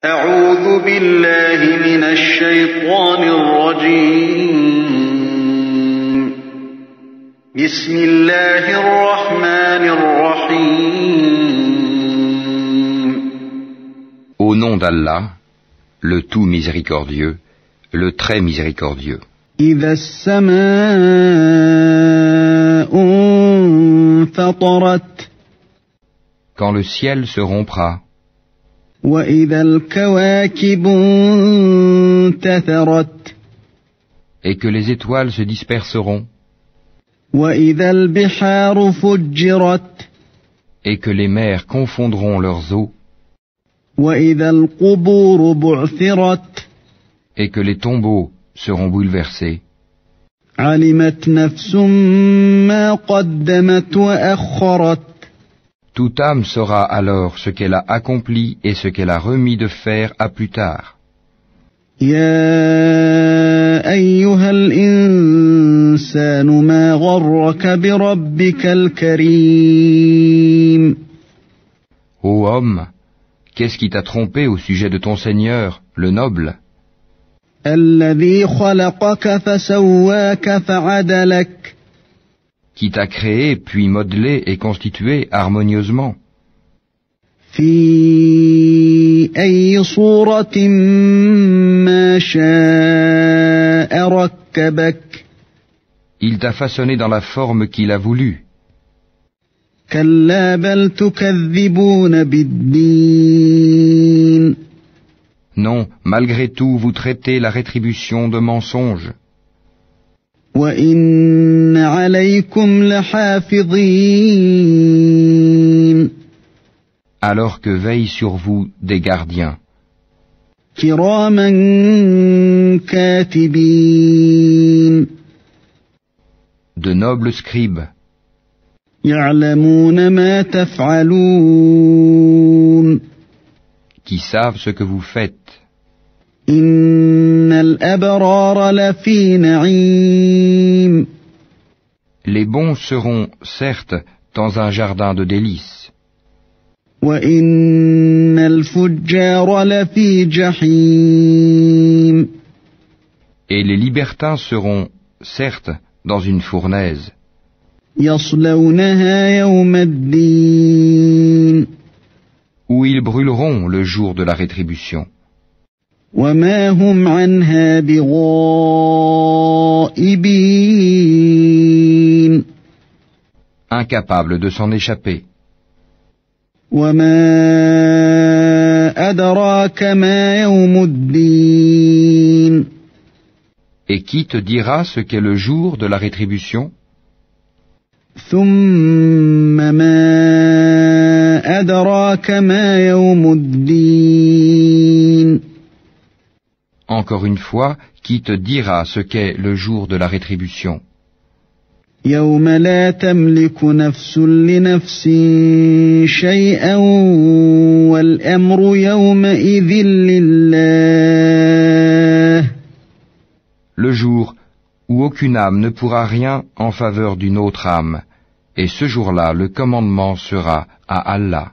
أعوذ بالله من الشيطان الرجيم. بسم الله الرحمن الرحيم. Au nom d'Allah, le tout miséricordieux, le très miséricordieux. إذا السماء انفطرت. Quand le ciel se rompra, وإذا الكواكب انتثرت. et que les étoiles se disperseront, وإذا البحار فجرت. et que les mers confondront leurs eaux, وإذا القبور بعثرت. et que les tombeaux seront bouleversés. علمت نفس ما قدمت وأخرت. Toute âme saura alors ce qu'elle a accompli et ce qu'elle a remis de faire à plus tard. يا أيها الإنسان ما غرك بربك الكريم. Ô homme, qu'est-ce qui t'a trompé au sujet de ton Seigneur, le noble, الذي خلقك فسواك فعدلك. qui t'a créé, puis modelé et constitué harmonieusement? في أي صورة ما شاء ركبك. Il t'a façonné dans la forme qu'il a voulu. كلا بل تكذبون بالدين. Non, malgré tout, vous traitez la rétribution de mensonge. وإن عليكم لحافظين. Alors que veillent sur vous des gardiens, كراما كاتبين. de nobles scribes, يعلمون ما تفعلون. qui savent ce que vous faites. إن الأبرار لفي نعيم. Les bons seront, certes, dans un jardin de délices, وإن الفجار لفي جحيم. et les libertins seront, certes, dans une fournaise, يصلونها يوم الدين. où ils brûleront le jour de la rétribution. وما هم عنها بغائبين. Incapables de s'en échapper. وما أدراك ما يوم الدين. Et qui te dira ce qu'est le jour de la rétribution? ثم ما أدراك ما يوم الدين. Encore une fois, qui te dira ce qu'est le jour de la rétribution? يوم لا تملك نفس لنفس شيئا والأمر يومئذ لله. Le jour où aucune âme ne pourra rien en faveur d'une autre âme, et ce jour-là le commandement sera à Allah.